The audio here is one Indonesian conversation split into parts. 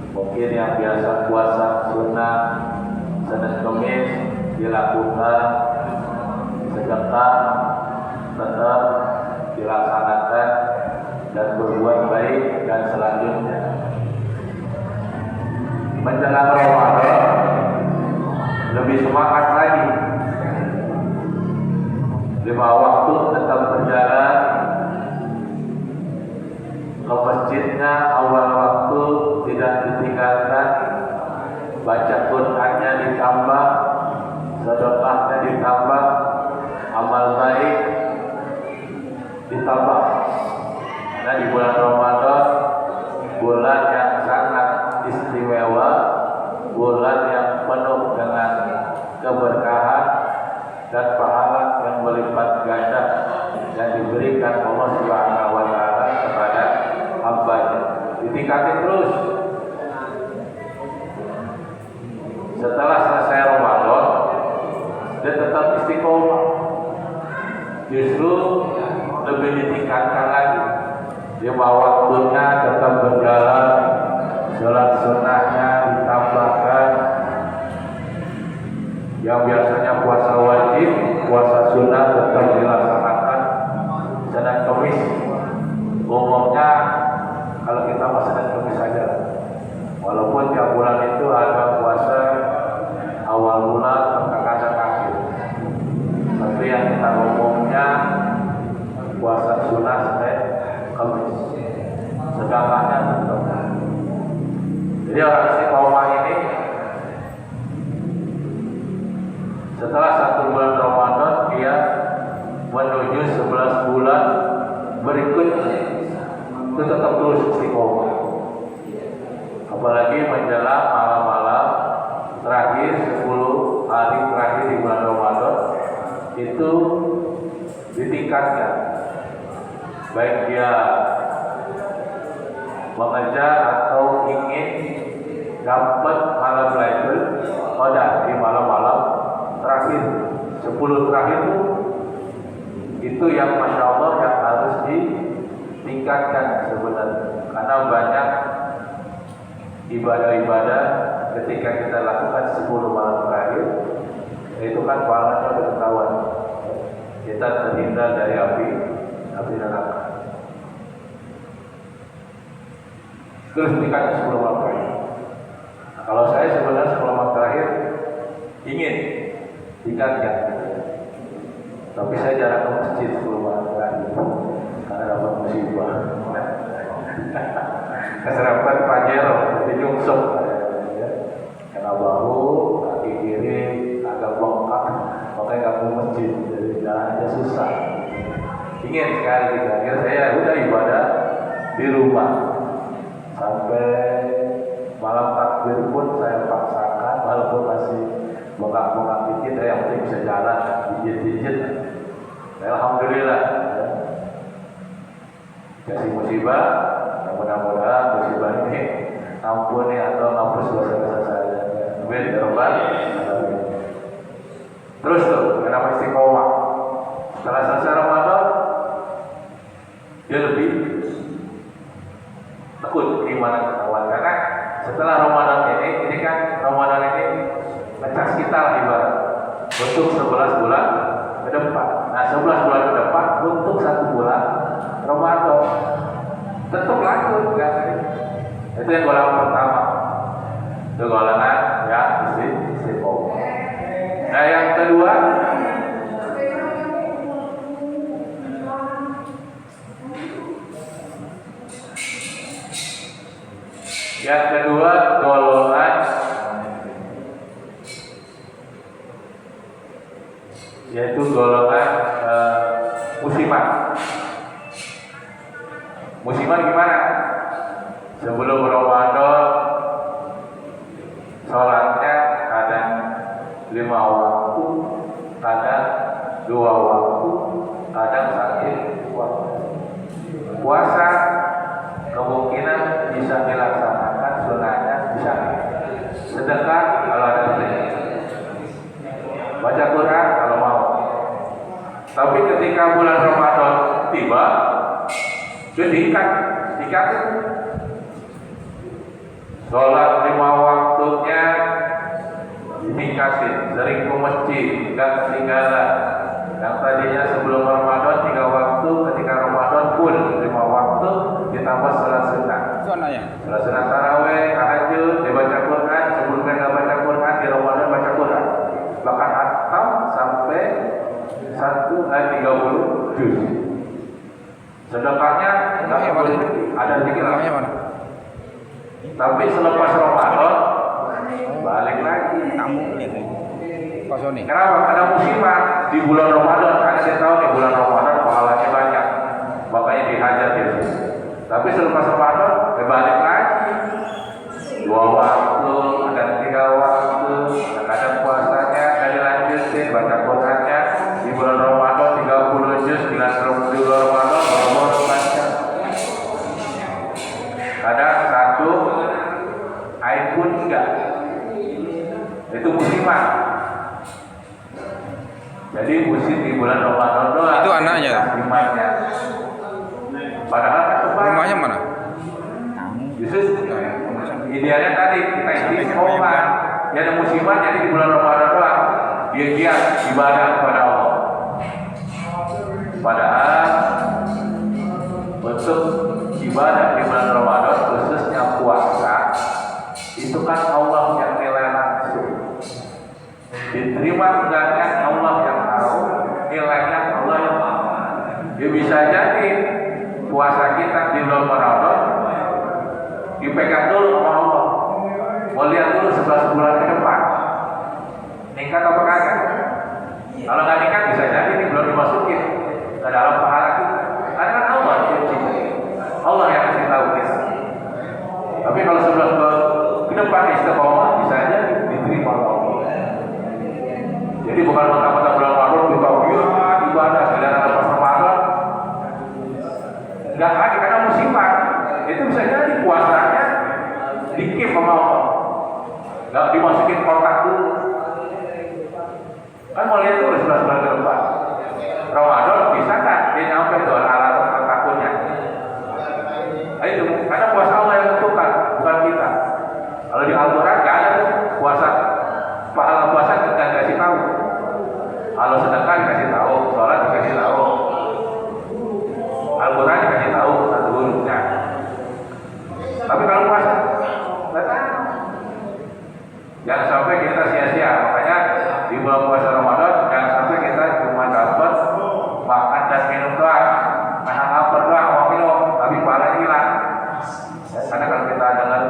Mungkin yang biasa puasa sunnah Senin Kamis dilakukan, sedekah tetap dilaksanakan dan berbuat baik. Dan selanjutnya menjelang Ramadan lebih semangat lagi. 5 waktu tetap berjalan, ke masjidnya awal waktu tidak ditinggalkan, baca Qur'annya ditambah, sedekahnya ditambah, amal baik ditambah. Nah, di bulan Ramadan, bulan yang sangat istimewa, bulan yang penuh dengan keberkahan dan pahala yang berlipat ganda yang diberikan Allah Subhanahu wa taala kepada hamba-Nya. Ditingkatin terus. Setelah selesai Ramadan, dia tetap istiqomah. Justru lebih ditingkatkan lagi. 5 waktunya tetap berjalan, sholat sunnahnya ditambahkan. Yang biasanya puasa wajib, puasa sunnah tetap dilaksanakan. Senin Kamis umumnya kalau kita masih Senin Kamis saja, walaupun tiap bulan itu ada puasa awal bulan, tengah dan akhir, tapi yang kita umumnya puasa sunnah Senin Kamis, sedangkannya tetap. Jadi orang istiqomah ini setelah 1 bulan Ramadan dia menuju 11 bulan berikutnya itu tetap terus istiqomah. Apalagi menjelang malam-malam terakhir, 10 hari terakhir di bulan Ramadan itu ditingkatkan, baik dia mengejar atau ingin dapat malam Lailatul Qadar di malam-malam terakhir, 10 terakhir itu yang Masya Allah yang harus ditingkatkan sebenarnya, karena banyak ibadah-ibadah ketika kita lakukan 10 malam terakhir itu kan pahalanya berketahuan, kita terhindar dari api neraka. Terus tingkatkan 10 malam terakhir. Nah, kalau saya sebenarnya 10 malam terakhir ingin tingkatkan, tapi saya jarang ke masjid 10 malam terakhir karena dapat musibah. Keserapan pajero, jadi nyungsep, kena bahu, kaki kiri agak bengkak, makanya nggak mau masjid, jadi jalannya susah. Ingin sekali gitu. Akhirnya saya udah ibadah di rumah sampai malam takbir pun saya paksakan, walaupun masih bengkak-bengkak dikit, yang penting bisa jalan, dijit-dijit. Alhamdulillah ya. Kasih musibah, mudah-mudahan musibah ini ampuni atau ngapus dosa-dosa saya. Amin ya rabbal alamin. Terus tuh, kenapa istiqomah? Setelah selesai Ramadan, dia lebih tekun keimanan ketahuan, karena setelah Ramadan ini kan Ramadan ini ngecas kita lah ibarat untuk 11 bulan ke depan. Nah, 11 bulan ke depan untuk 1 bulan Ramadan tetap lanjut kan? Itu yang golongan pertama, itu golongan ya istiqomah. Nah, yang kedua golongan yaitu golongan musiman. Musiman gimana? Sebelum Ramadan sholatnya kadang 5 waktu, kadang 2 waktu, kadang 1 waktu. Puasa kemungkinan bisa dilaksanakan, sunnahnya bisa. Sedekah kalau ada sedekah, baca Quran kalau mau. Tapi ketika bulan Ramadan tiba, itu diikat sholat 5 waktunya dikasih, sering ke masjid, gak ketinggalan. Yang tadinya sebelum Ramadan 3 waktu, ketika Ramadan pun 5 waktu, ditambah sholat sunnah. Sholat sunnah taraweh, tahajud, dibaca Quran, sebelumnya gak baca Quran, di Ramadan baca Quran. Bahkan hatam sampai 30 juz. Sedekahnya nggak boleh ada rezeki lah. Tapi selepas Ramadan balik lagi. Kenapa? Karena musiman di bulan Ramadan. Karena saya tahu nih bulan Ramadan pahalanya banyak, makanya dihajar dia. Tapi selepas Ramadan balik lagi. 2 waktu, ada 3 waktu, ada puasanya, ada dilanjutin baca Qurannya di bulan Ramadan 30 juz, di bulan Ramadan baru baca. Kadang 1 ayat pun enggak. Itu musiman. Jadi musim di bulan Ramadan doang. Itu anaknya. Imannya. Padahal kan Rumahnya mana? Justru idealnya tadi kita istiqomah. Yang ada musiman jadi di bulan Ramadan doang. Dia giat ibadah kepada Allah. Padahal untuk ibadah di bulan Ramadan khususnya puasa itu kan Allah yang nilai langsung. Diterima enggaknya Allah yang tahu, nilainya Allah yang tahu. Dia bisa jadi puasa kita di bulan Ramadan dipegang dulu sama Allah. Mau lihat dulu 11 bulan ke depan ningkat apa kagak. Kalau nggak ningkat bisa jadi ini belum dimasukin ke dalam pahala kita. Karena Allah yang cinta, Allah yang kasih tahu kita. Tapi kalau 11 bulan ke depan istiqomah bisa aja diterima Allah. Jadi bukan mentang-mentang bulan Ramadan kita ibadah sedang ada pas Ramadan. Enggak lagi karena musiman. Itu bisa jadi puasanya dikip sama Allah. Enggak dimasukin kotak dulu. Kan mau lihat tuh 11 bulan ke depan. Ramadan bisa kan dia nyampe tuh alat akunnya. Itu karena puasa Allah yang tentukan, bukan kita. Kalau di Al-Quran nggak ada puasa, pahala puasa kita kasih tahu. Kalau sedekah dikasih tahu, sholat dikasih tahu, Al-Quran dikasih tahu satu hurufnya. Tapi kalau puasa nggak tahu. Jangan sampai kita sia-sia. Makanya di bulan puasa Ramadan jangan sampai kita cuma dapat makan dan minum doang, nahan lapar doang, mau minum, tapi pahala hilang. Karena kalau kita dengar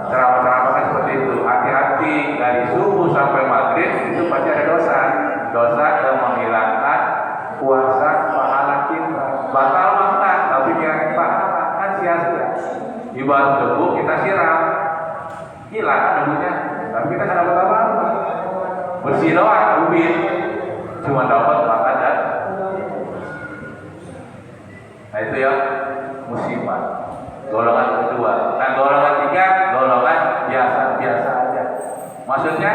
ceramah-ceramah kan seperti itu, hati-hati dari subuh sampai maghrib itu pasti ada dosa yang menghilangkan puasa pahala kita. Batal makan, tapi yang pahala kan sia-sia. Di batu debu kita siram, hilang kan debunya, tapi kita nggak dapat apa-apa. Bersih doang, ubin, cuma dapat makan dan. Nah itu ya musibah. Golongan kedua. Nah golongan 3, golongan biasa aja. Maksudnya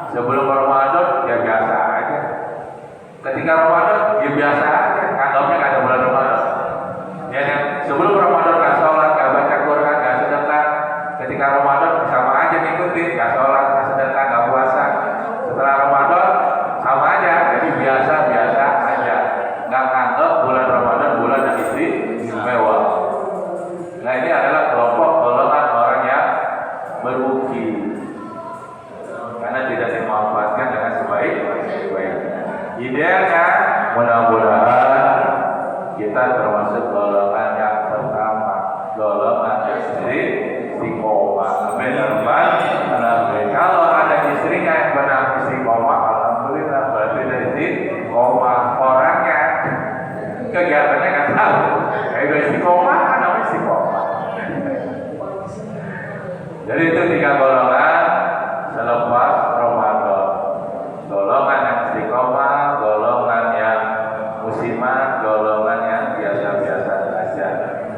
sebelum Ramadan ya biasa aja. Ketika Ramadan ya biasa aja. Anggapnya nggak ada bulan Ramadan. Ya kan? Sebelum Ramadan nggak sholat, nggak baca Quran, nggak sedekah. Ketika Ramadan sama aja ngikutin, nggak sholat, nggak sedekah, nggak puasa. Setelah Ramadan sama aja. Jadi biasa aja. Nggak nganggap bulan Ramadan bulan yang istimewa. Nah ini adalah kelompok golongan orang yang merugi karena tidak dimanfaatkan dengan sebaik-baiknya. Idealnya mudah-mudahan kita termasuk golongan yang pertama, golongan istiqomah. Amin. Kalau ada istrinya yang benar istiqomah, alhamdulillah berarti dari istiqomah. Orangnya kegiatannya nggak tahu, kayak istiqomah kan namanya istiqomah. Jadi itu 3 golongan selepas Ramadan. Golongan yang istiqomah, golongan yang musiman, golongan yang biasa-biasa saja.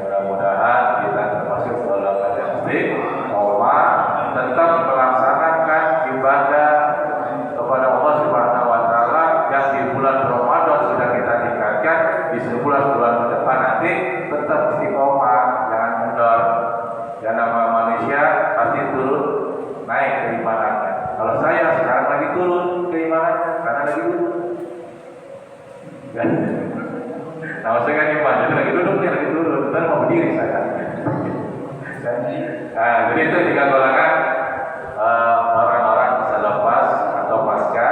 Mudah-mudahan kita termasuk golongan yang istiqomah, tetap melaksanakan ibadah kepada Allah Subhanahu wa taala yang di bulan Ramadan sudah kita tingkatkan, di 11 bulan ke depan nanti tetap istiqomah, jangan mundur. Dan nama manusia pasti turun naik keimanannya. Kalau saya sekarang lagi turun keimanannya karena lagi duduk. Nah, maksudnya kan iman, jadi lagi duduk nih, lagi turun, ntar mau berdiri saya. Nah, jadi itu 3 golongan orang-orang selepas atau pasca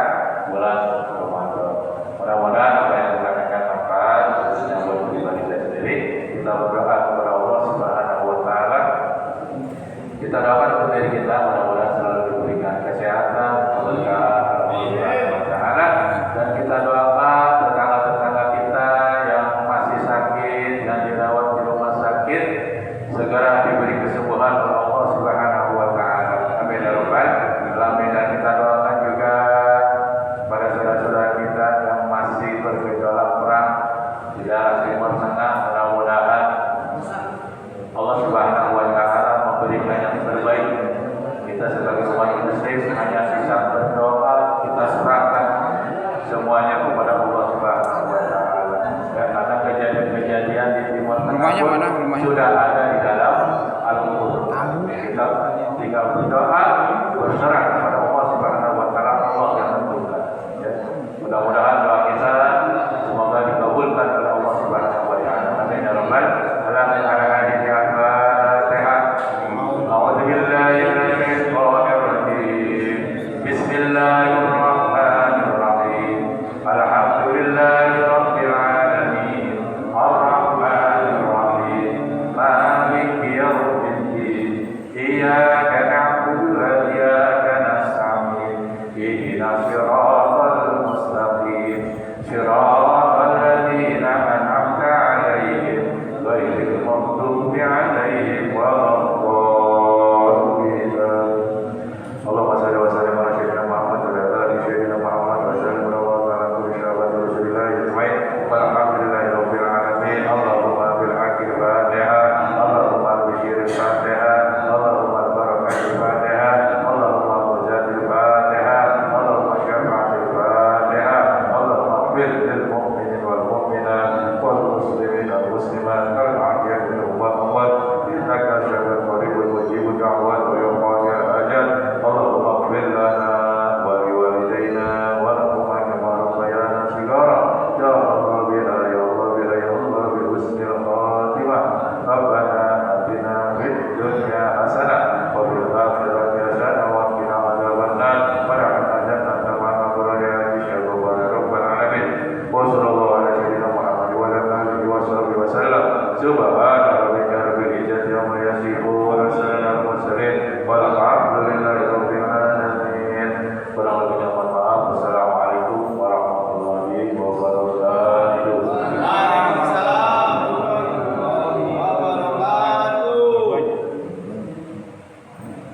bulan Ramadan. Mudah-mudahan apa yang kita katakan manfaat, khususnya buat pribadi saya sendiri. Kita berdoa kepada Allah Subhanahu Wa Taala. Kita doakan untuk diri kita, mudah-mudahan selalu diberikan kesehatan, keberkahan, alhamdulillah, taala. Dan kita doakan tetangga-tetangga kita yang masih sakit, yang dirawat di rumah sakit, segera diberi kesembuhan oleh Allah Subhanahu Wa Taala. Amin ya rabbal alamin. Dan kita doakan juga pada saudara-saudara kita yang masih bergejolak perang di daerah Timur Tengah, mudah-mudahan Allah Subhanahu Wa Taala memberikan yang terbaik. Kita sebagai umat muslim hanya bisa berdoa, kita serahkan semuanya kepada Allah Subhanahu Wa Taala. Dan karena kejadian-kejadian di Timur Tengah sudah ada di dalam Al-Quran. Kita tinggal berdoa, berserah kepada Allah Subhanahu Wa Taala, Allah yang menentukan. Ya. Mudah-mudahan doa kita semoga dikabulkan oleh Allah Subhanahu Wa Taala. Amin ya rabbal alamin. Bismillahirrahmanirrahim. Alhamdulillahirabbil alamin. Arrahmanirrahim. Maliki yaumiddin. Iyyaka